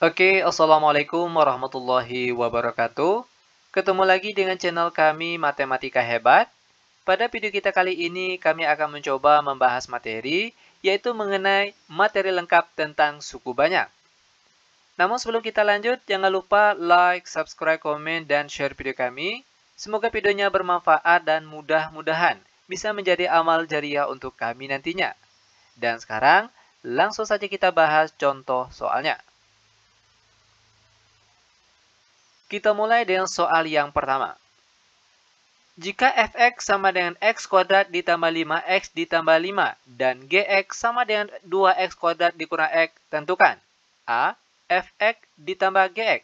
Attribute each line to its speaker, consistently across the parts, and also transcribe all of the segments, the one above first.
Speaker 1: Oke, Assalamualaikum warahmatullahi wabarakatuh. Ketemu lagi dengan channel kami Matematika Hebat. Pada video kita kali ini, kami akan mencoba membahas materi, yaitu mengenai materi lengkap tentang suku banyak. Namun sebelum kita lanjut, jangan lupa like, subscribe, komen, dan share video kami. Semoga videonya bermanfaat dan mudah-mudahan bisa menjadi amal jariah untuk kami nantinya. Dan sekarang, langsung saja kita bahas contoh soalnya. Kita mulai dengan soal yang pertama. Jika fx sama dengan x kuadrat ditambah 5x ditambah 5 dan gx sama dengan 2x kuadrat dikurang x, tentukan a. fx ditambah gx,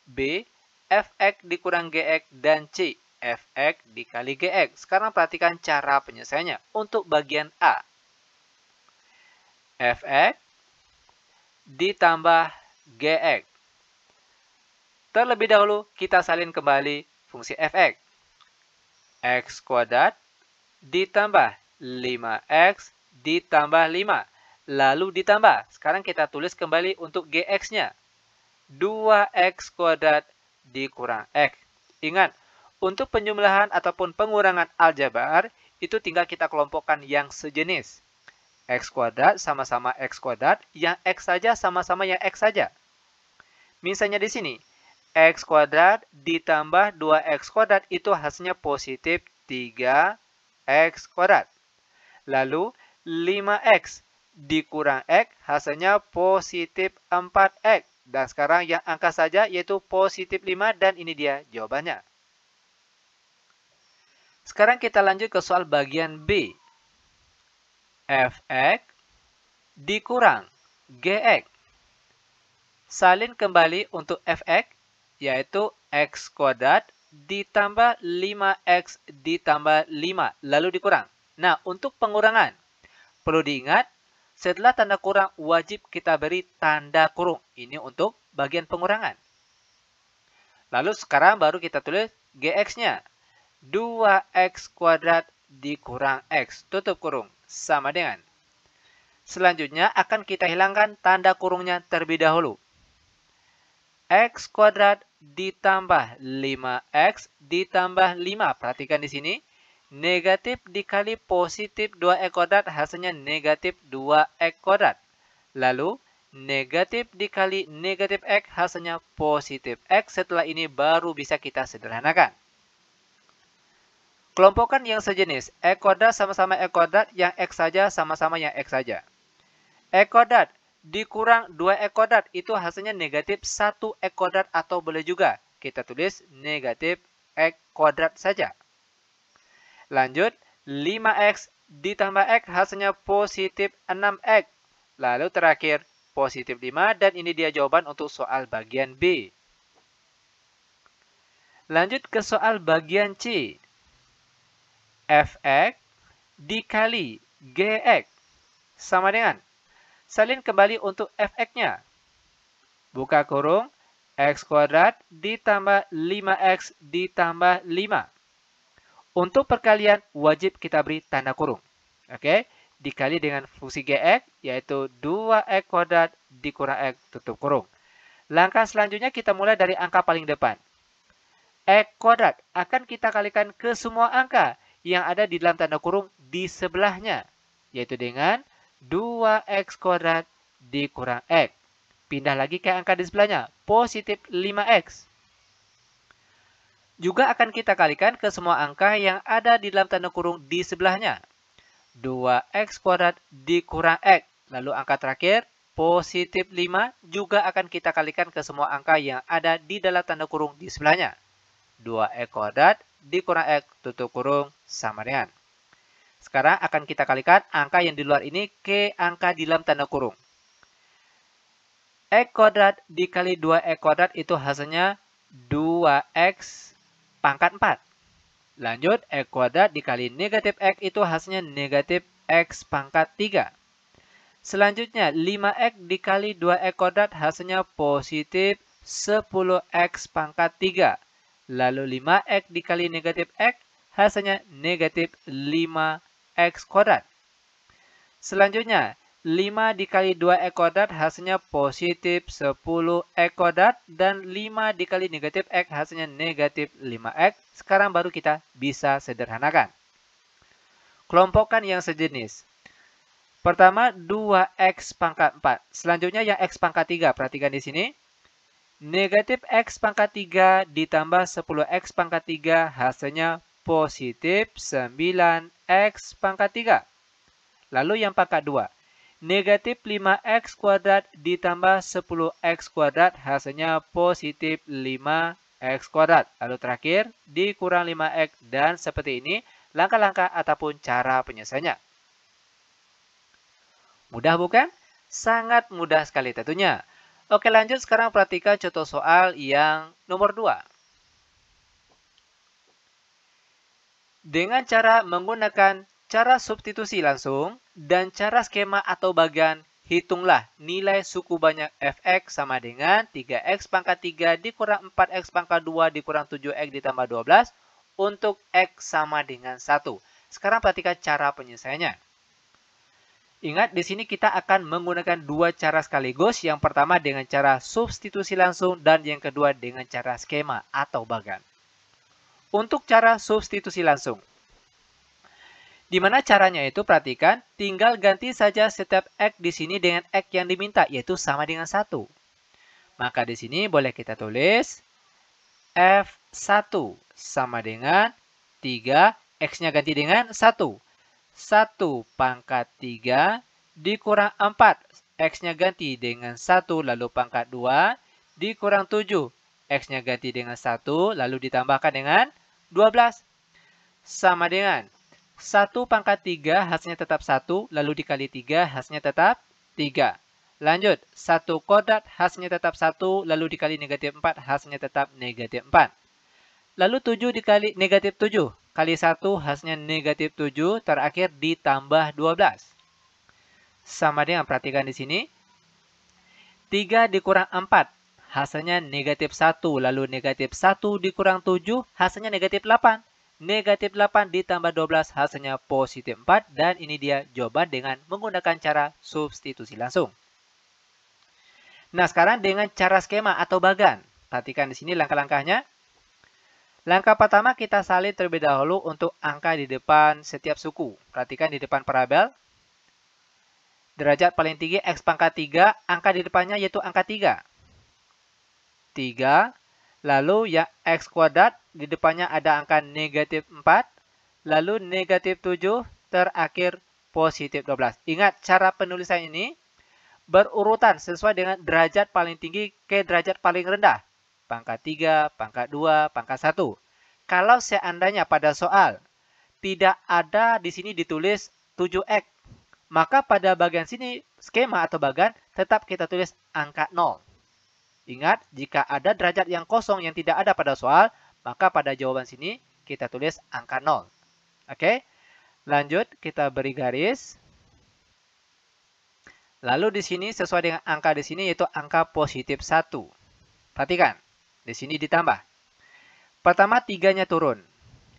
Speaker 1: b. fx dikurang gx, dan c. fx dikali gx. Sekarang perhatikan cara penyelesaiannya. Untuk bagian a, fx ditambah gx. Terlebih dahulu, kita salin kembali fungsi fx. X kuadrat ditambah 5x ditambah 5. Lalu ditambah. Sekarang kita tulis kembali untuk gx-nya. 2x kuadrat dikurang x. Ingat, untuk penjumlahan ataupun pengurangan aljabar, itu tinggal kita kelompokkan yang sejenis. X kuadrat sama-sama x kuadrat, yang x saja sama-sama yang x saja. Misalnya di sini, x kuadrat ditambah 2x kuadrat itu hasilnya positif 3x kuadrat. Lalu 5x dikurang x hasilnya positif 4x. Dan sekarang yang angka saja yaitu positif 5 dan ini dia jawabannya. Sekarang kita lanjut ke soal bagian B. fx dikurang gx. Salin kembali untuk fx, yaitu x kuadrat ditambah 5x ditambah 5, lalu dikurang. Nah, untuk pengurangan, perlu diingat, setelah tanda kurang wajib kita beri tanda kurung. Ini untuk bagian pengurangan. Lalu sekarang baru kita tulis gx-nya. 2x kuadrat dikurang x, tutup kurung, sama dengan. Selanjutnya akan kita hilangkan tanda kurungnya terlebih dahulu. X kuadrat ditambah 5x ditambah 5. Perhatikan di sini. Negatif dikali positif 2x kuadrat hasilnya negatif 2x kuadrat. Lalu negatif dikali negatif x hasilnya positif x. Setelah ini baru bisa kita sederhanakan. Kelompokkan yang sejenis. X kuadrat sama-sama x kuadrat, yang x saja sama-sama yang x saja. X kuadrat dikurang 2x kuadrat itu hasilnya negatif 1x kuadrat, atau boleh juga kita tulis negatif x kuadrat saja. Lanjut, 5x ditambah x hasilnya positif 6x. Lalu terakhir positif 5 dan ini dia jawaban untuk soal bagian B. Lanjut ke soal bagian C. fx dikali gx sama dengan, salin kembali untuk fx-nya. Buka kurung, x kuadrat ditambah 5x ditambah 5. Untuk perkalian wajib kita beri tanda kurung. Oke, dikali dengan fungsi gx, yaitu 2x kuadrat dikurang x, tutup kurung. Langkah selanjutnya kita mulai dari angka paling depan. X kuadrat akan kita kalikan ke semua angka yang ada di dalam tanda kurung di sebelahnya, yaitu dengan 2x kuadrat dikurang x. Pindah lagi ke angka di sebelahnya, positif 5x. Juga akan kita kalikan ke semua angka yang ada di dalam tanda kurung di sebelahnya. 2x kuadrat dikurang x. Lalu angka terakhir, positif 5, juga akan kita kalikan ke semua angka yang ada di dalam tanda kurung di sebelahnya. 2x kuadrat dikurang x, tutup kurung, sama dengan. Sekarang akan kita kalikan angka yang di luar ini ke angka di dalam tanda kurung. X kuadrat dikali 2x kuadrat itu hasilnya 2x pangkat 4. Lanjut, x kuadrat dikali negatif x itu hasilnya negatif x pangkat 3. Selanjutnya, 5x dikali 2x kuadrat hasilnya positif 10x pangkat 3. Lalu 5x dikali negatif x hasilnya negatif 5x kuadrat. Selanjutnya, 5 dikali 2x kuadrat hasilnya positif 10x kuadrat. Dan 5 dikali negatif x hasilnya negatif 5x. Sekarang baru kita bisa sederhanakan. Kelompokkan yang sejenis. Pertama 2x pangkat 4. Selanjutnya yang x pangkat 3. Perhatikan di sini. Negatif x pangkat 3 ditambah 10x pangkat 3 hasilnya positif 9x pangkat 3. Lalu yang pangkat 2. Negatif 5x kuadrat ditambah 10x kuadrat hasilnya positif 5x kuadrat. Lalu terakhir dikurang 5x dan seperti ini langkah-langkah ataupun cara penyelesaiannya. Mudah bukan? Sangat mudah sekali tentunya. Oke, lanjut sekarang perhatikan contoh soal yang nomor 2. Dengan cara menggunakan cara substitusi langsung dan cara skema atau bagian, hitunglah nilai suku banyak fx sama dengan 3x pangkat 3 dikurang 4x pangkat 2 dikurang 7x ditambah 12 untuk x sama dengan 1. Sekarang perhatikan cara penyelesaiannya. Ingat, di sini kita akan menggunakan dua cara sekaligus. Yang pertama dengan cara substitusi langsung dan yang kedua dengan cara skema atau bagan. Untuk cara substitusi langsung. Di mana caranya itu perhatikan, tinggal ganti saja setiap x di sini dengan x yang diminta, yaitu sama dengan 1. Maka di sini boleh kita tulis F1 sama dengan 3, x-nya ganti dengan 1. 1 pangkat 3 dikurang 4, x-nya ganti dengan 1 lalu pangkat 2 dikurang 7, x-nya ganti dengan 1 lalu ditambahkan dengan 12 sama dengan 1 pangkat 3 hasilnya tetap 1 lalu dikali 3 hasilnya tetap 3. Lanjut, 1 kuadrat hasilnya tetap 1 lalu dikali negatif 4 hasilnya tetap negatif 4. Lalu 7 dikali negatif 7 kali 1 hasilnya negatif 7, terakhir ditambah 12. Sama dengan, perhatikan di sini. 3 dikurang 4 hasilnya negatif 1, lalu negatif 1 dikurang 7 hasilnya negatif 8. Negatif 8 ditambah 12 hasilnya positif 4 dan ini dia jawaban dengan menggunakan cara substitusi langsung. Nah, sekarang dengan cara skema atau bagan. Perhatikan di sini langkah-langkahnya. Langkah pertama kita salin terlebih dahulu untuk angka di depan setiap suku. Perhatikan di depan parabel. Derajat paling tinggi x pangkat 3, angka di depannya yaitu angka 3. 3, lalu yang x kuadrat di depannya ada angka negatif 4, lalu negatif 7, terakhir positif 12. Ingat, cara penulisan ini berurutan sesuai dengan derajat paling tinggi ke derajat paling rendah. Pangkat 3, pangkat 2, pangkat 1. Kalau seandainya pada soal tidak ada di sini ditulis 7x, maka pada bagian sini skema atau bagian tetap kita tulis angka 0. Ingat, jika ada derajat yang kosong yang tidak ada pada soal, maka pada jawaban sini kita tulis angka 0. Oke, lanjut kita beri garis. Lalu di sini sesuai dengan angka di sini yaitu angka positif 1. Perhatikan, di sini ditambah. Pertama 3-nya turun.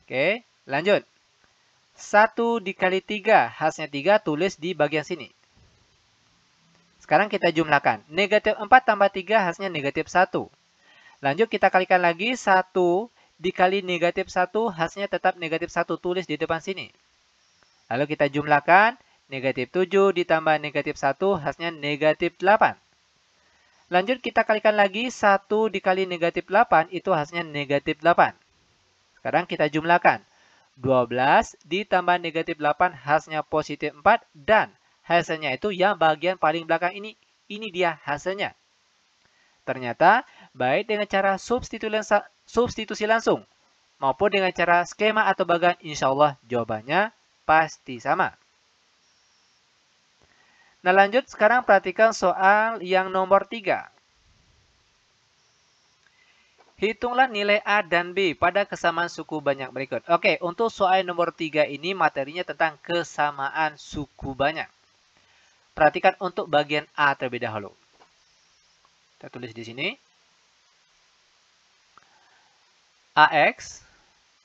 Speaker 1: Oke, lanjut. 1 dikali 3, hasilnya 3, tulis di bagian sini. Sekarang kita jumlahkan. Negatif 4 tambah 3 hasilnya negatif 1. Lanjut kita kalikan lagi. 1 dikali negatif 1 hasilnya tetap negatif 1. Tulis di depan sini. Lalu kita jumlahkan. Negatif 7 ditambah negatif 1 hasilnya negatif 8. Lanjut kita kalikan lagi. 1 dikali negatif 8 itu hasilnya negatif 8. Sekarang kita jumlahkan. 12 ditambah negatif 8 hasilnya positif 4 dan hasilnya itu yang bagian paling belakang ini. Ini dia hasilnya. Ternyata baik dengan cara substitusi langsung maupun dengan cara skema atau bagan, insya Allah jawabannya pasti sama. Nah, lanjut sekarang perhatikan soal yang nomor 3. Hitunglah nilai A dan B pada kesamaan suku banyak berikut. Oke, untuk soal nomor 3 ini materinya tentang kesamaan suku banyak. Perhatikan untuk bagian A terlebih dahulu. Kita tulis di sini. AX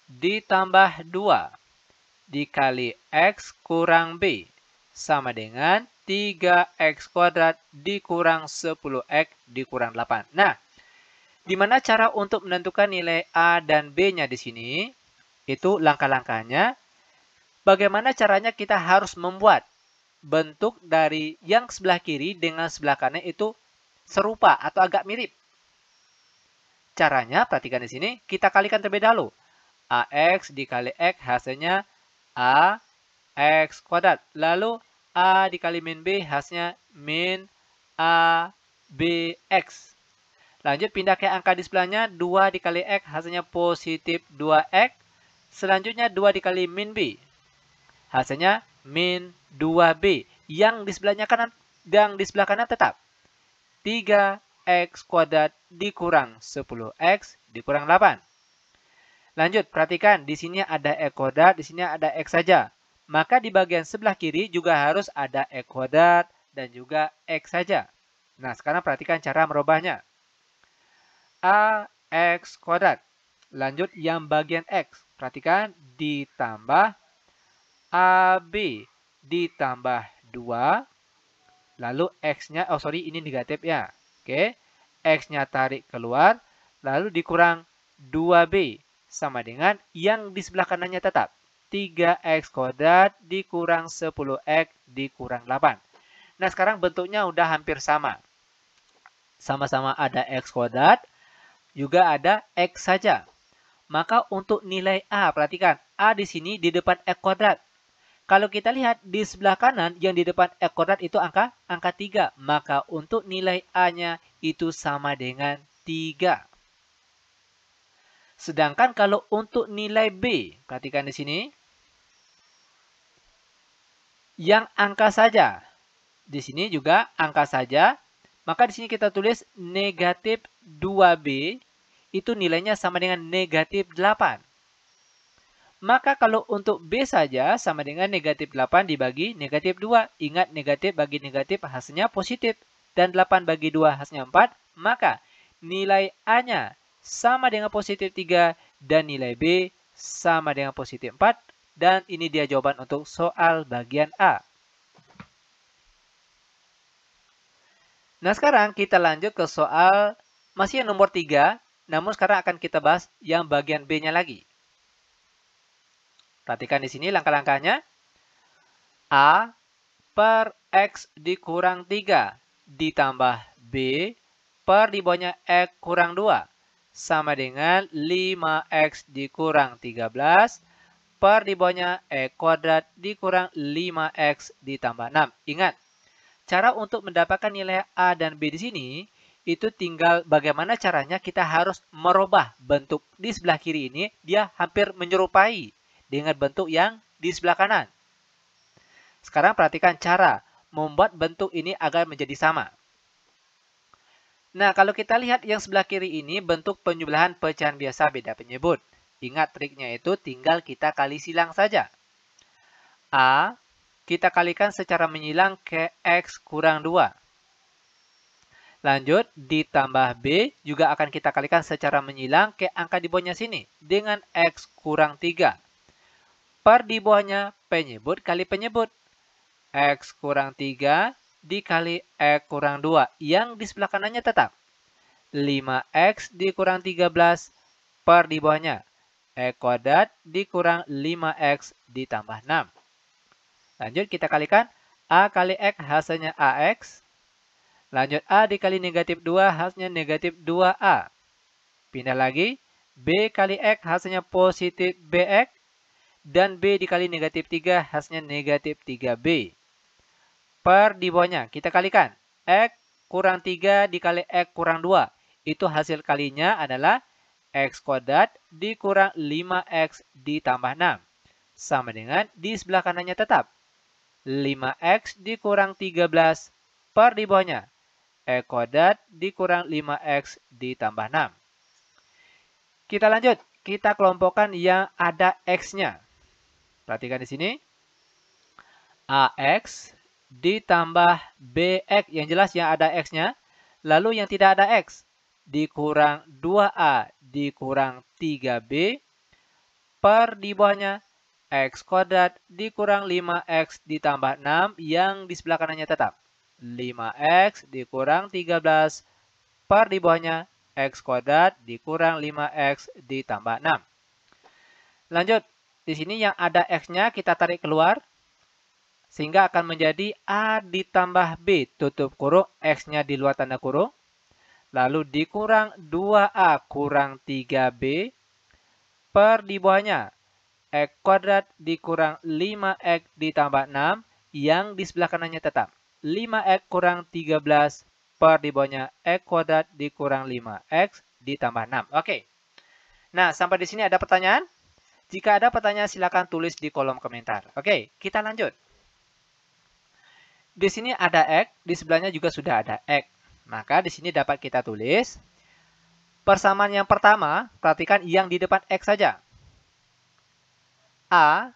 Speaker 1: ditambah 2 dikali X kurang B sama dengan 3x kuadrat dikurang 10x dikurang 8. Nah, di mana cara untuk menentukan nilai A dan B-nya di sini? Itu langkah-langkahnya. Bagaimana caranya kita harus membuat bentuk dari yang sebelah kiri dengan sebelah kanan itu serupa atau agak mirip. Caranya, perhatikan di sini, kita kalikan terlebih dahulu. AX dikali X hasilnya AX kuadrat. Lalu A dikali min B hasilnya min ABX. Lanjut pindah ke angka di sebelahnya. 2 dikali X hasilnya positif 2X. Selanjutnya 2 dikali min B. Hasilnya min 2B. Yang di sebelahnya kanan, yang di sebelah kanan tetap 3x kuadrat dikurang 10x dikurang 8. Lanjut, perhatikan di sini ada x kuadrat, di sini ada x saja. Maka di bagian sebelah kiri juga harus ada x kuadrat dan juga x saja. Nah, sekarang perhatikan cara merubahnya. Ax kuadrat. Lanjut yang bagian x. Perhatikan ditambah AB ditambah 2. Lalu x-nya, ini negatif ya. Oke, x-nya tarik keluar. Lalu dikurang 2b. Sama dengan yang di sebelah kanannya tetap. 3x kuadrat dikurang 10x dikurang 8. Nah, sekarang bentuknya udah hampir sama. Sama-sama ada x kuadrat. Juga ada x saja. Maka untuk nilai A, perhatikan. A di sini di depan x kuadrat. Kalau kita lihat di sebelah kanan yang di depan x kuadrat itu angka 3. Maka untuk nilai A-nya itu sama dengan 3. Sedangkan kalau untuk nilai B, perhatikan di sini. Yang angka saja. Di sini juga angka saja. Maka di sini kita tulis negatif 2B. Itu nilainya sama dengan negatif 8. Maka kalau untuk B saja sama dengan negatif 8 dibagi negatif 2. Ingat negatif bagi negatif hasilnya positif. Dan 8 bagi 2 hasilnya 4. Maka nilai A-nya sama dengan positif 3. Dan nilai B sama dengan positif 4. Dan ini dia jawaban untuk soal bagian A. Nah, sekarang kita lanjut ke soal masih yang nomor 3. Namun sekarang akan kita bahas yang bagian B-nya lagi. Perhatikan di sini langkah-langkahnya. A per X dikurang 3 ditambah B per di bawahnya X kurang 2 sama dengan 5X dikurang 13 per di bawahnya X kuadrat dikurang 5X ditambah 6. Ingat, cara untuk mendapatkan nilai A dan B di sini itu tinggal bagaimana caranya kita harus merubah bentuk di sebelah kiri ini. Dia hampir menyerupai dengan bentuk yang di sebelah kanan. Sekarang perhatikan cara membuat bentuk ini agar menjadi sama. Nah, kalau kita lihat yang sebelah kiri ini bentuk penjumlahan pecahan biasa beda penyebut. Ingat triknya itu tinggal kita kali silang saja. A kita kalikan secara menyilang ke X kurang 2. Lanjut, ditambah B juga akan kita kalikan secara menyilang ke angka di bawahnya sini dengan X kurang 3. Per di bawahnya penyebut kali penyebut. X kurang 3 dikali X kurang 2. Yang di sebelah kanannya tetap. 5X dikurang 13 per di bawahnya. X kuadrat dikurang 5X ditambah 6. Lanjut kita kalikan. A kali X hasilnya AX. Lanjut A dikali negatif 2 hasilnya negatif 2A. Pindah lagi. B kali X hasilnya positif BX. Dan B dikali negatif 3 hasilnya negatif 3B. Per di bawahnya kita kalikan. X kurang 3 dikali X kurang 2. Itu hasil kalinya adalah X kuadrat dikurang 5X ditambah 6. Sama dengan di sebelah kanannya tetap. 5X dikurang 13 per di bawahnya. X kuadrat dikurang 5X ditambah 6. Kita lanjut. Kita kelompokkan yang ada X-nya. Perhatikan di sini. AX ditambah BX. Yang jelas yang ada X-nya. Lalu yang tidak ada X. Dikurang 2A dikurang 3B. Per di bawahnya X kuadrat dikurang 5X ditambah 6 yang di sebelah kanannya tetap. 5X dikurang 13 per di bawahnya X kuadrat dikurang 5X ditambah 6. Lanjut, di sini yang ada X-nya kita tarik keluar, sehingga akan menjadi A ditambah B, tutup kurung, X-nya di luar tanda kurung. Lalu dikurang 2A kurang 3B per di bawahnya X kuadrat dikurang 5X ditambah 6 yang di sebelah kanannya tetap. 5X kurang 13 per di bawahnya X kuadrat dikurang 5X ditambah 6. Oke. Nah, sampai di sini ada pertanyaan? Jika ada pertanyaan, silakan tulis di kolom komentar. Oke, kita lanjut. Di sini ada X, di sebelahnya juga sudah ada X. Maka di sini dapat kita tulis persamaan yang pertama, perhatikan yang di depan X saja. A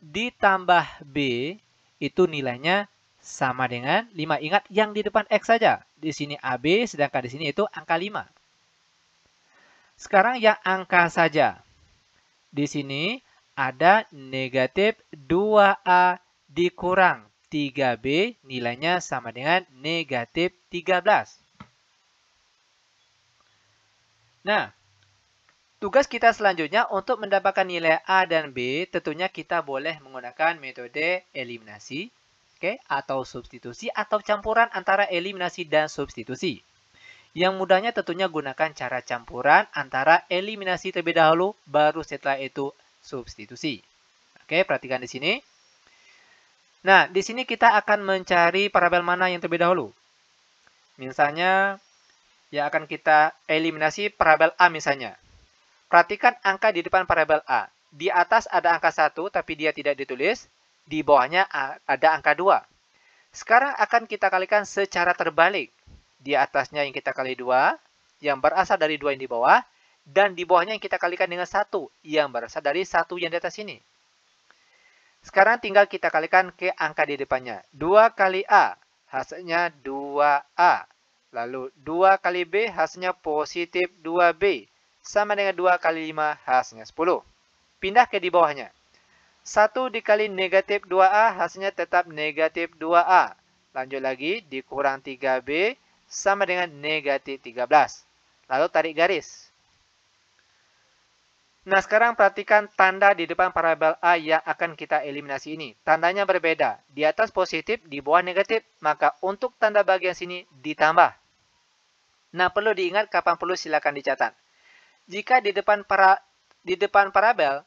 Speaker 1: ditambah B itu nilainya sama dengan 5. Ingat yang di depan X saja. Di sini AB, sedangkan di sini itu angka 5. Sekarang yang angka saja. Di sini ada negatif 2A dikurang 3B, nilainya sama dengan negatif 13. Nah, tugas kita selanjutnya untuk mendapatkan nilai A dan B, tentunya kita boleh menggunakan metode eliminasi, atau substitusi, atau campuran antara eliminasi dan substitusi. Yang mudahnya tentunya gunakan cara campuran antara eliminasi terlebih dahulu, baru setelah itu substitusi. Oke, perhatikan di sini. Nah, di sini kita akan mencari parabel mana yang terlebih dahulu. Misalnya, yang akan kita eliminasi parabel A misalnya. Perhatikan angka di depan parabel A. Di atas ada angka 1, tapi dia tidak ditulis. Di bawahnya ada angka 2. Sekarang akan kita kalikan secara terbalik. Di atasnya yang kita kali 2, yang berasal dari 2 yang di bawah, dan di bawahnya yang kita kalikan dengan 1, yang berasal dari 1 yang di atas ini. Sekarang tinggal kita kalikan ke angka di depannya. 2 kali A, hasilnya 2A. Lalu 2 kali B, hasilnya positif 2B. Sama dengan 2 kali 5, hasilnya 10. Pindah ke di bawahnya. 1 dikali negatif 2A, hasilnya tetap negatif 2A. Lanjut lagi, dikurang 3B, sama dengan negatif 13. Lalu tarik garis. Nah, sekarang perhatikan tanda di depan parabel A yang akan kita eliminasi ini. Tandanya berbeda. Di atas positif, di bawah negatif. Maka untuk tanda bagian sini ditambah. Nah, perlu diingat kapan perlu silakan dicatat. Jika di depan parabel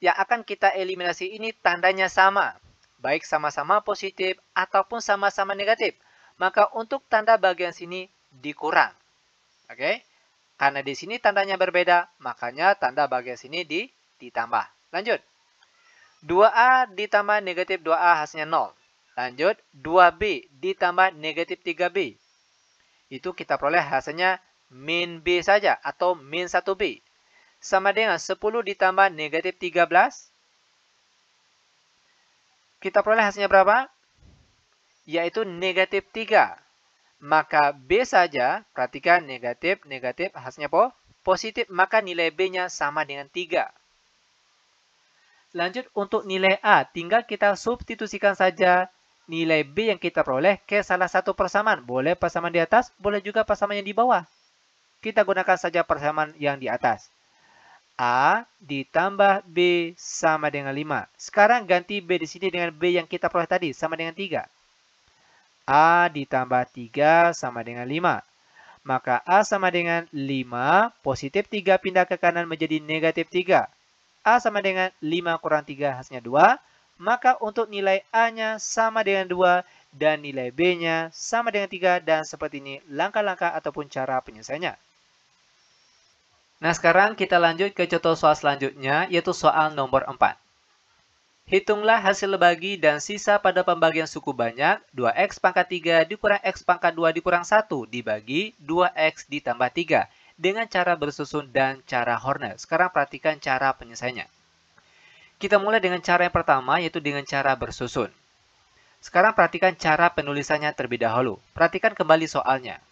Speaker 1: yang akan kita eliminasi ini tandanya sama. Baik sama-sama positif ataupun sama-sama negatif. Maka untuk tanda bagian sini dikurang. Oke? Karena di sini tandanya berbeda, makanya tanda bagian sini ditambah. Lanjut. 2A ditambah negatif 2A hasilnya 0. Lanjut, 2B ditambah negatif 3B. Itu kita peroleh hasilnya min B saja atau min 1B. Sama dengan 10 ditambah negatif 13. Kita peroleh hasilnya berapa? Yaitu negatif 3. Maka B saja, perhatikan negatif, hasilnya positif, maka nilai B-nya sama dengan 3. Lanjut untuk nilai A, tinggal kita substitusikan saja nilai B yang kita peroleh ke salah satu persamaan. Boleh persamaan di atas, boleh juga persamaan yang di bawah. Kita gunakan saja persamaan yang di atas. A ditambah B sama dengan 5. Sekarang ganti B di sini dengan B yang kita peroleh tadi, sama dengan 3. A ditambah 3 sama dengan 5. Maka A sama dengan 5, positif 3 pindah ke kanan menjadi negatif 3. A sama dengan 5 kurang 3 hasilnya 2. Maka untuk nilai A-nya sama dengan 2 dan nilai B-nya sama dengan 3. Dan seperti ini langkah-langkah ataupun cara penyelesaiannya. Nah, sekarang kita lanjut ke contoh soal selanjutnya, yaitu soal nomor 4. Hitunglah hasil bagi dan sisa pada pembagian suku banyak 2x pangkat 3 dikurang x pangkat 2 dikurang 1 dibagi 2x ditambah 3 dengan cara bersusun dan cara Horner. Sekarang perhatikan cara penyelesaiannya. Kita mulai dengan cara yang pertama, yaitu dengan cara bersusun. Sekarang perhatikan cara penulisannya terlebih dahulu. Perhatikan kembali soalnya.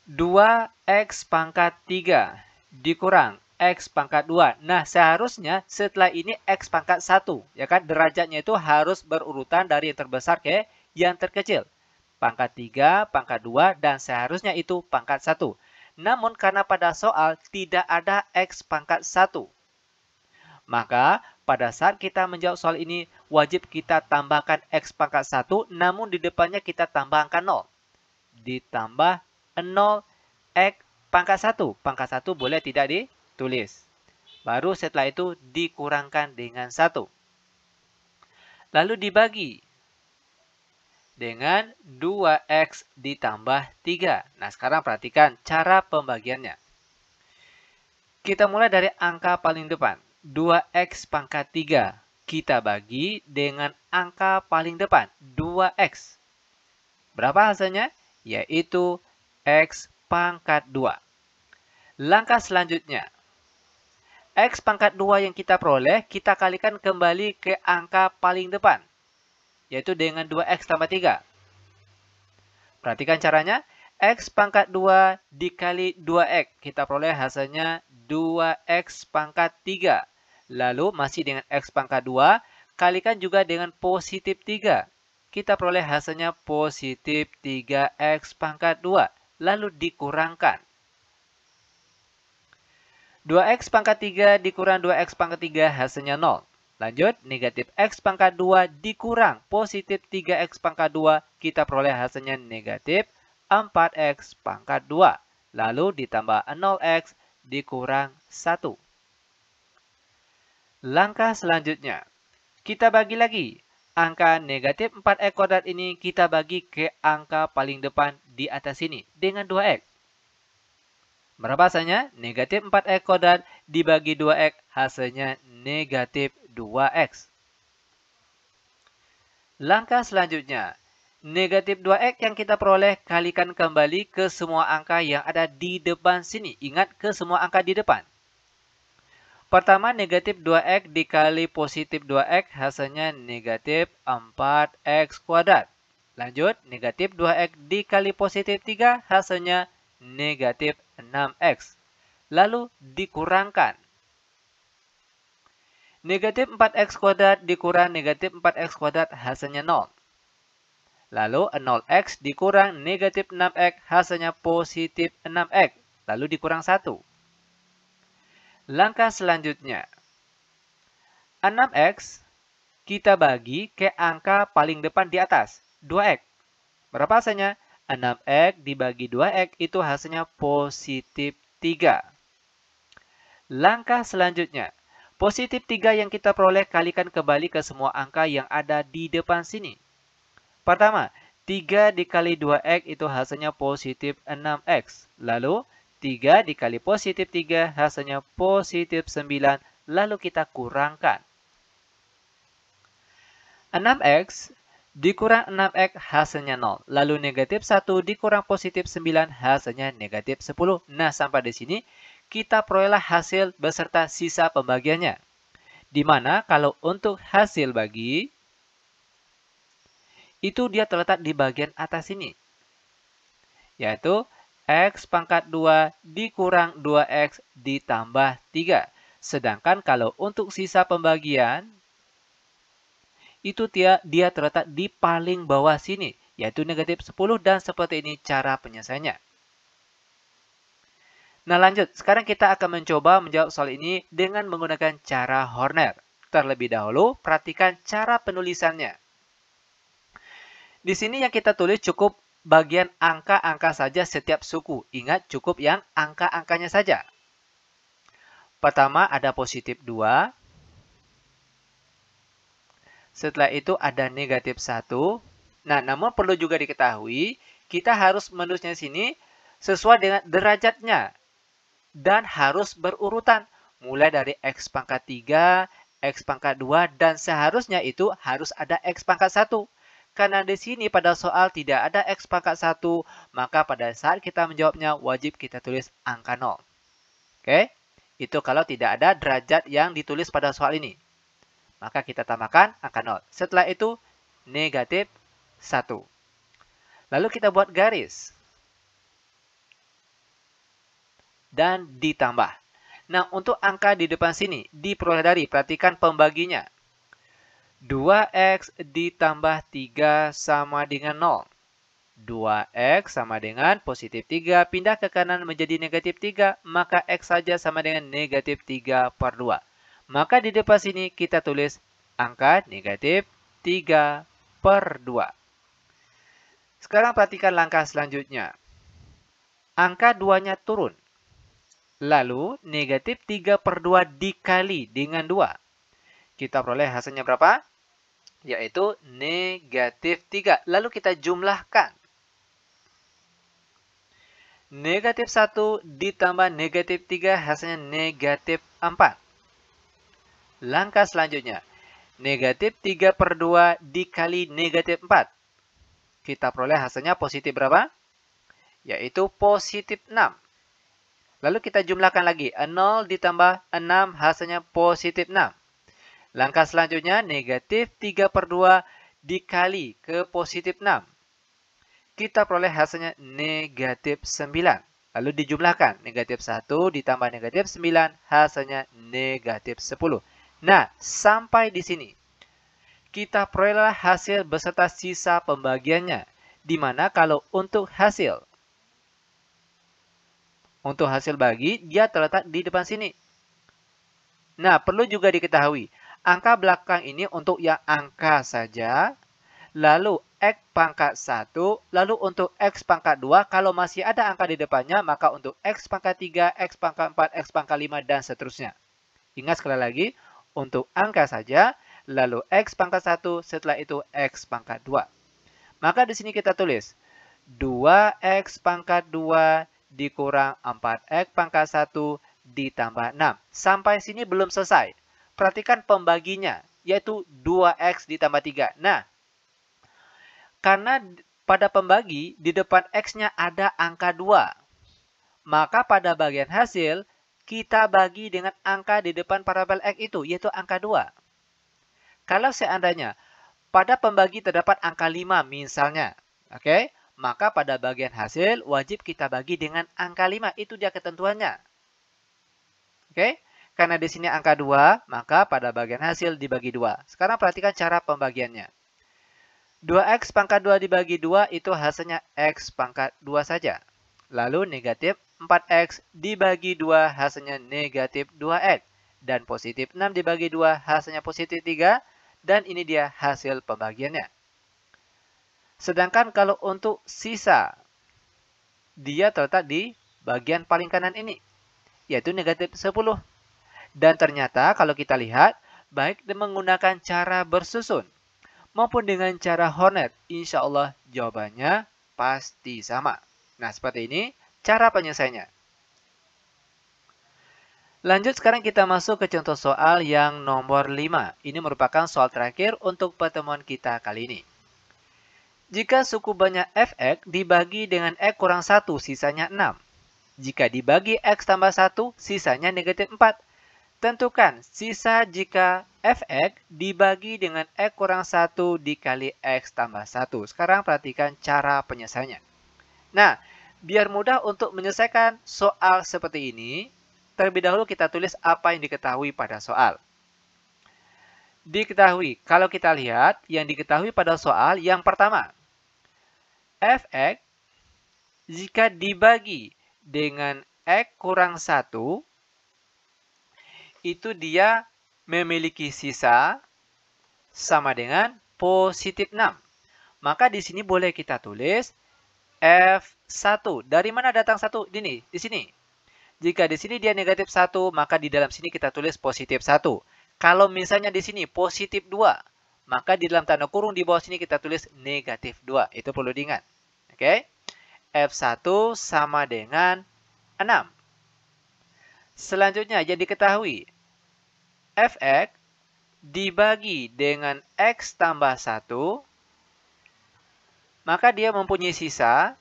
Speaker 1: 2x pangkat 3 dikurang X pangkat 2. Nah, seharusnya setelah ini X pangkat 1. Ya kan? Derajatnya itu harus berurutan dari yang terbesar ke yang terkecil. Pangkat 3, pangkat 2, dan seharusnya itu pangkat 1. Namun, karena pada soal tidak ada X pangkat 1. Maka, pada saat kita menjawab soal ini, wajib kita tambahkan X pangkat 1, namun di depannya kita tambah angka 0. Ditambah 0 X pangkat 1. Pangkat 1 boleh tidak ditulis. Baru setelah itu dikurangkan dengan 1. Lalu dibagi dengan 2X ditambah 3. Nah, sekarang perhatikan cara pembagiannya. Kita mulai dari angka paling depan. 2X pangkat 3. Kita bagi dengan angka paling depan. 2X. Berapa hasilnya? Yaitu X pangkat 2. Langkah selanjutnya. X pangkat 2 yang kita peroleh, kita kalikan kembali ke angka paling depan. Yaitu dengan 2X tambah 3. Perhatikan caranya. X pangkat 2 dikali 2X. Kita peroleh hasilnya 2X pangkat 3. Lalu masih dengan X pangkat 2, kalikan juga dengan positif 3. Kita peroleh hasilnya positif 3X pangkat 2. Lalu dikurangkan. 2X pangkat 3 dikurang 2X pangkat 3 hasilnya 0. Lanjut, negatif X pangkat 2 dikurang positif 3X pangkat 2. Kita peroleh hasilnya negatif 4X pangkat 2. Lalu ditambah 0X dikurang 1. Langkah selanjutnya, kita bagi lagi. Angka negatif 4X kuadrat ini kita bagi ke angka paling depan di atas sini dengan 2X. Berapa hasilnya? Negatif 4X kuadrat dibagi 2X hasilnya negatif 2X. Langkah selanjutnya, negatif 2X yang kita peroleh kalikan kembali ke semua angka yang ada di depan sini. Ingat, ke semua angka di depan. Pertama, negatif 2X dikali positif 2X hasilnya negatif 4X kuadrat. Lanjut, negatif 2X dikali positif 3 hasilnya negatif 6X. Lalu dikurangkan. Negatif 4X kuadrat dikurang negatif 4X kuadrat hasilnya 0. Lalu 0X dikurang negatif 6X hasilnya positif 6X. Lalu dikurang 1. Langkah selanjutnya. 6X kita bagi ke angka paling depan di atas, 2X. Berapa hasilnya? 6X dibagi 2X itu hasilnya positif 3. Langkah selanjutnya. Positif 3 yang kita peroleh kalikan kembali ke semua angka yang ada di depan sini. Pertama, 3 dikali 2X itu hasilnya positif 6X. Lalu, 3 dikali positif 3 hasilnya positif 9. Lalu kita kurangkan. 6X dikurang 6X hasilnya 0. Lalu negatif 1 dikurang positif 9 hasilnya negatif 10. Nah, sampai di sini kita peroleh hasil beserta sisa pembagiannya. Di mana kalau untuk hasil bagi, itu dia terletak di bagian atas ini. Yaitu X pangkat 2 dikurang 2X ditambah 3. Sedangkan kalau untuk sisa pembagian, itu dia terletak di paling bawah sini, yaitu negatif 10, dan seperti ini cara penyelesaiannya. Nah, lanjut. Sekarang kita akan mencoba menjawab soal ini dengan menggunakan cara Horner. Terlebih dahulu, perhatikan cara penulisannya. Di sini yang kita tulis cukup bagian angka-angka saja setiap suku. Ingat, cukup yang angka-angkanya saja. Pertama, ada positif 2. Setelah itu ada negatif 1. Nah, namun perlu juga diketahui, kita harus menulisnya sini sesuai dengan derajatnya. Dan harus berurutan. Mulai dari X pangkat 3, X pangkat 2, dan seharusnya itu harus ada X pangkat 1. Karena di sini pada soal tidak ada X pangkat 1, maka pada saat kita menjawabnya wajib kita tulis angka 0. Oke? Itu kalau tidak ada derajat yang ditulis pada soal ini. Maka kita tambahkan angka 0. Setelah itu, negatif 1. Lalu kita buat garis. Dan ditambah. Nah, untuk angka di depan sini, diperoleh dari, perhatikan pembaginya. 2x ditambah 3 sama dengan 0. 2x sama dengan positif 3, pindah ke kanan menjadi negatif 3, maka x saja sama dengan negatif 3 per 2. Maka di depan sini kita tulis angka negatif 3 per 2. Sekarang perhatikan langkah selanjutnya. Angka 2-nya turun. Lalu negatif 3 per 2 dikali dengan 2. Kita peroleh hasilnya berapa? Yaitu negatif 3. Lalu kita jumlahkan. Negatif 1 ditambah negatif 3 hasilnya negatif 4. Langkah selanjutnya. Negatif 3 per 2 dikali negatif 4. Kita peroleh hasilnya positif berapa? Yaitu positif 6. Lalu kita jumlahkan lagi. 0 ditambah 6 hasilnya positif 6. Langkah selanjutnya negatif 3 per 2 dikali ke positif 6. Kita peroleh hasilnya negatif 9. Lalu dijumlahkan. Negatif 1 ditambah negatif 9 hasilnya negatif 10. Nah, sampai di sini. Kita peroleh hasil beserta sisa pembagiannya. Di mana kalau untuk hasil bagi, dia terletak di depan sini. Nah, perlu juga diketahui, angka belakang ini untuk yang angka saja, lalu X pangkat 1, lalu untuk X pangkat 2, kalau masih ada angka di depannya, maka untuk X pangkat 3, X pangkat 4, X pangkat 5, dan seterusnya. Ingat sekali lagi, untuk angka saja, lalu X pangkat 1, setelah itu X pangkat 2. Maka di sini kita tulis, 2X pangkat 2 dikurang 4x pangkat 1 ditambah 6. Sampai sini belum selesai. Perhatikan pembaginya, yaitu 2x ditambah 3. Nah, karena pada pembagi, di depan x-nya ada angka 2. Maka pada bagian hasil, kita bagi dengan angka di depan parabel x itu, yaitu angka 2. Kalau seandainya pada pembagi terdapat angka 5 misalnya, oke? Maka pada bagian hasil wajib kita bagi dengan angka 5. Itu dia ketentuannya. Oke? Karena di sini angka 2, maka pada bagian hasil dibagi 2. Sekarang perhatikan cara pembagiannya. 2x pangkat 2 dibagi 2 itu hasilnya x pangkat 2 saja. Lalu negatif 4x dibagi 2 hasilnya negatif 2x. Dan positif 6 dibagi 2 hasilnya positif 3. Dan ini dia hasil pembagiannya. Sedangkan kalau untuk sisa, dia terletak di bagian paling kanan ini, yaitu negatif 10. Dan ternyata kalau kita lihat, baik menggunakan cara bersusun, maupun dengan cara Hornet, insya Allah jawabannya pasti sama. Nah, seperti ini cara penyelesaiannya. Lanjut, sekarang kita masuk ke contoh soal yang nomor 5. Ini merupakan soal terakhir untuk pertemuan kita kali ini. Jika suku banyak fx dibagi dengan x kurang 1, sisanya 6. Jika dibagi x tambah 1, sisanya negatif 4. Tentukan sisa jika fx dibagi dengan x kurang 1 dikali x tambah 1. Sekarang perhatikan cara penyelesaiannya. Nah, biar mudah untuk menyelesaikan soal seperti ini, terlebih dahulu kita tulis apa yang diketahui pada soal. Diketahui, kalau kita lihat yang diketahui pada soal yang pertama, fx jika dibagi dengan x kurang 1, itu dia memiliki sisa sama dengan positif 6. Maka di sini boleh kita tulis F1. Dari mana datang 1? Di sini. Jika di sini dia negatif 1, maka di dalam sini kita tulis positif 1. Kalau misalnya di sini positif 2, maka di dalam tanda kurung di bawah sini kita tulis negatif 2. Itu perlu diingat. Oke? F1 sama dengan 6. Selanjutnya, yang diketahui, fx dibagi dengan x tambah 1, maka dia mempunyai sisa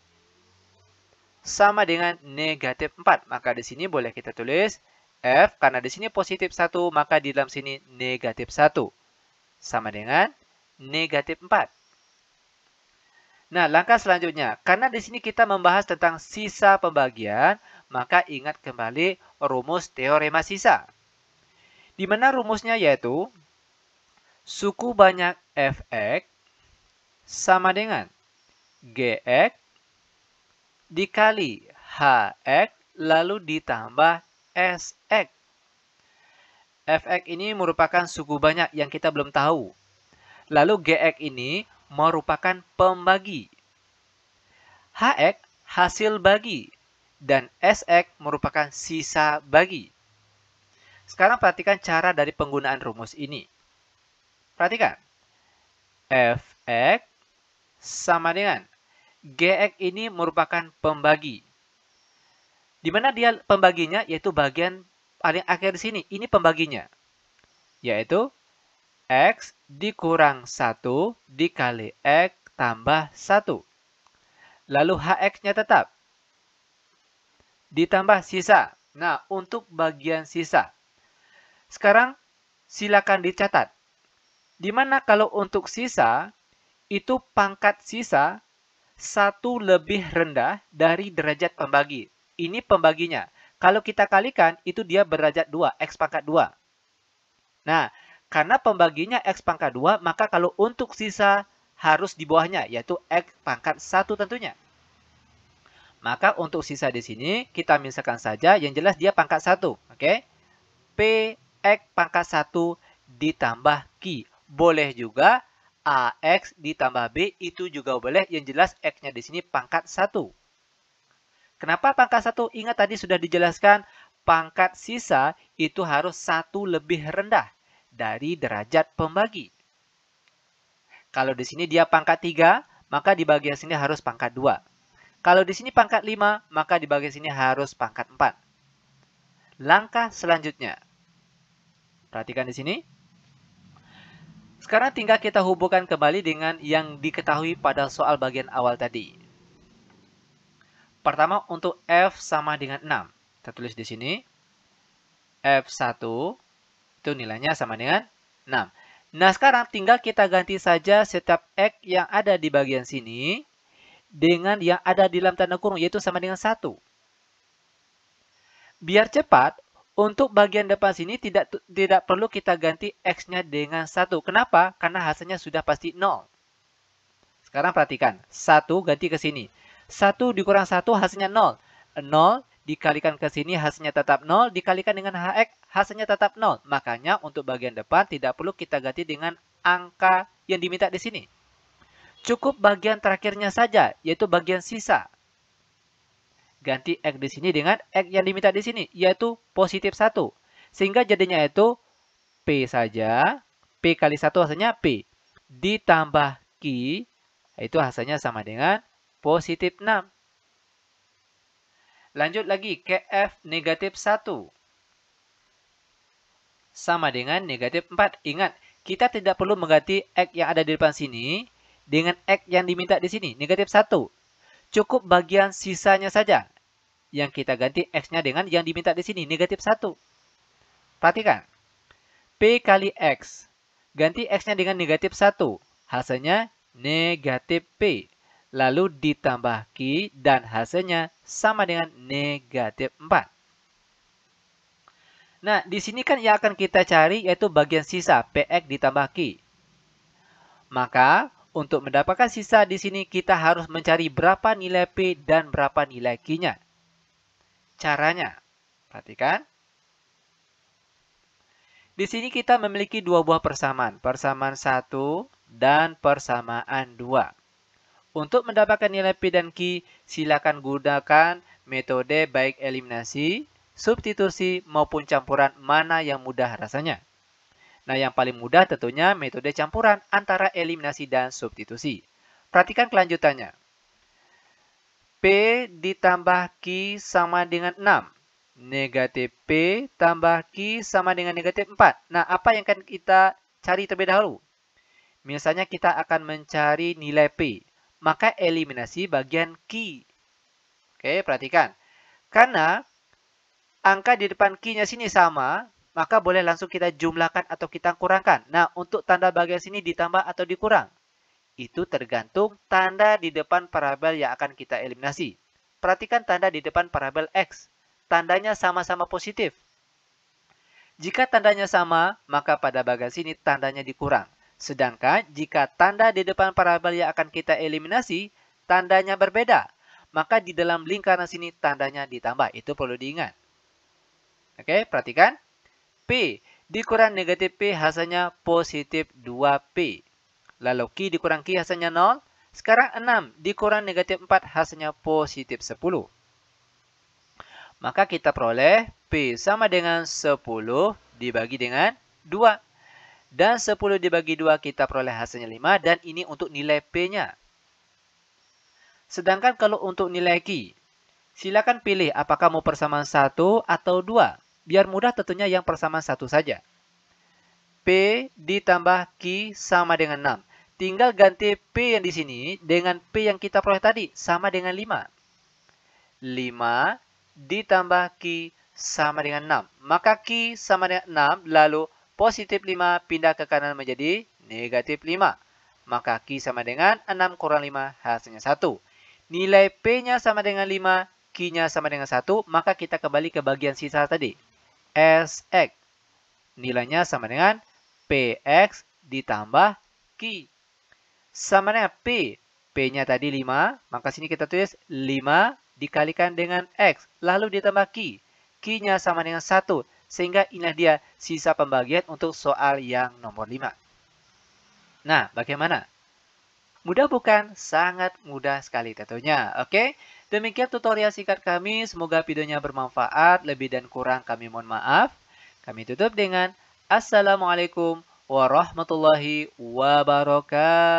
Speaker 1: sama dengan negatif 4. Maka di sini boleh kita tulis F, karena di sini positif 1, maka di dalam sini negatif 1. Sama dengan negatif 4. Nah, langkah selanjutnya, karena di sini kita membahas tentang sisa pembagian, maka ingat kembali rumus teorema sisa. Di mana rumusnya yaitu suku banyak Fx sama dengan Gx dikali Hx lalu ditambah Sx. Fx ini merupakan suku banyak yang kita belum tahu. Lalu Gx ini merupakan pembagi. Hx hasil bagi. Dan Sx merupakan sisa bagi. Sekarang perhatikan cara dari penggunaan rumus ini. Perhatikan. Fx sama dengan Gx ini merupakan pembagi. Di mana dia pembaginya? Yaitu bagian paling akhir di sini. Ini pembaginya. Yaitu X dikurang 1 dikali X tambah 1. Lalu Hx-nya tetap. Ditambah sisa. Nah, untuk bagian sisa. Sekarang, silakan dicatat. Di mana kalau untuk sisa, itu pangkat sisa 1 lebih rendah dari derajat pembagi. Ini pembaginya. Kalau kita kalikan, itu dia berderajat 2, X pangkat 2. Nah, karena pembaginya X pangkat 2, maka kalau untuk sisa harus di bawahnya, yaitu X pangkat 1 tentunya. Maka untuk sisa di sini, kita misalkan saja yang jelas dia pangkat 1. Oke? P X pangkat 1 ditambah Q. Boleh juga AX ditambah B, itu juga boleh. Yang jelas X-nya di sini pangkat 1. Kenapa pangkat 1? Ingat tadi sudah dijelaskan, pangkat sisa itu harus 1 lebih rendah dari derajat pembagi. Kalau di sini dia pangkat 3, maka di bagian sini harus pangkat 2. Kalau di sini pangkat 5, maka di bagian sini harus pangkat 4. Langkah selanjutnya. Perhatikan di sini. Sekarang tinggal kita hubungkan kembali dengan yang diketahui pada soal bagian awal tadi. Pertama, untuk F sama dengan 6. Kita tulis di sini. F1 itu nilainya sama dengan 6. Nah, sekarang tinggal kita ganti saja setiap X yang ada di bagian sini dengan yang ada di dalam tanda kurung, yaitu sama dengan 1. Biar cepat, untuk bagian depan sini tidak perlu kita ganti X-nya dengan 1. Kenapa? Karena hasilnya sudah pasti 0. Sekarang perhatikan. 1 ganti ke sini. 1 dikurang 1 hasilnya 0. 0 dikalikan ke sini hasilnya tetap 0. Dikalikan dengan HX hasilnya tetap 0. Makanya untuk bagian depan tidak perlu kita ganti dengan angka yang diminta di sini. Cukup bagian terakhirnya saja, yaitu bagian sisa. Ganti X di sini dengan X yang diminta di sini, yaitu positif 1. Sehingga jadinya itu P saja. P kali 1 hasilnya P. Ditambah Q, itu hasilnya sama dengan positif 6. Lanjut lagi ke F negatif 1. Sama dengan negatif 4. Ingat, kita tidak perlu mengganti X yang ada di depan sini dengan X yang diminta di sini, negatif 1. Cukup bagian sisanya saja yang kita ganti X-nya dengan yang diminta di sini, negatif 1. Perhatikan. P kali X. Ganti X-nya dengan negatif 1. Hasilnya negatif P. Lalu ditambah Q dan hasilnya sama dengan negatif 4. Nah, di sini kan yang akan kita cari yaitu bagian sisa, PX ditambah Q. Maka, untuk mendapatkan sisa di sini kita harus mencari berapa nilai P dan berapa nilai Q-nya. Caranya, perhatikan. Di sini kita memiliki dua buah persamaan. Persamaan 1 dan persamaan 2. Untuk mendapatkan nilai P dan Q, silakan gunakan metode baik eliminasi, substitusi, maupun campuran mana yang mudah rasanya. Nah, yang paling mudah tentunya metode campuran antara eliminasi dan substitusi. Perhatikan kelanjutannya. P ditambah Q sama dengan 6. Negatif P tambah Q sama dengan negatif 4. Nah, apa yang akan kita cari terlebih dahulu? Misalnya kita akan mencari nilai P. Maka eliminasi bagian Q. Oke, perhatikan. Karena angka di depan Q-nya sini sama, maka boleh langsung kita jumlahkan atau kita kurangkan. Nah, untuk tanda bagian sini ditambah atau dikurang. Itu tergantung tanda di depan parabel yang akan kita eliminasi. Perhatikan tanda di depan parabel X. tandanya sama-sama positif. Jika tandanya sama, maka pada bagian sini tandanya dikurang. Sedangkan jika tanda di depan parabel yang akan kita eliminasi, tandanya berbeda, maka di dalam lingkaran sini tandanya ditambah. Itu perlu diingat. Oke, perhatikan. P dikurang negatif P hasilnya positif 2P. Lalu Q dikurang Q hasilnya 0. Sekarang 6 dikurang negatif 4 hasilnya positif 10. Maka kita peroleh P sama dengan 10 dibagi dengan 2. Dan 10 dibagi 2 kita peroleh hasilnya 5. Dan ini untuk nilai P-nya. Sedangkan kalau untuk nilai Q, silakan pilih apakah mau persamaan 1 atau 2. Biar mudah tentunya yang persamaan 1 saja. P ditambah Q sama dengan 6. Tinggal ganti P yang di sini dengan P yang kita peroleh tadi sama dengan 5. 5 ditambah Q sama dengan 6. Maka Q sama dengan 6, lalu positif 5 pindah ke kanan menjadi negatif 5. Maka Q sama dengan 6 kurang 5 hasilnya 1. Nilai P-nya sama dengan 5, Q-nya sama dengan 1, maka kita kembali ke bagian sisa tadi. SX. Nilainya sama dengan PX ditambah Q. Sama dengan P. P-nya tadi 5, maka sini kita tulis 5 dikalikan dengan X, lalu ditambah Q. Q-nya sama dengan 1, sehingga inilah dia sisa pembagian untuk soal yang nomor 5. Nah, bagaimana? Mudah bukan? Sangat mudah sekali tentunya. Oke, demikian tutorial singkat kami. Semoga videonya bermanfaat. Lebih dan kurang kami mohon maaf. Kami tutup dengan Assalamualaikum warahmatullahi wabarakatuh.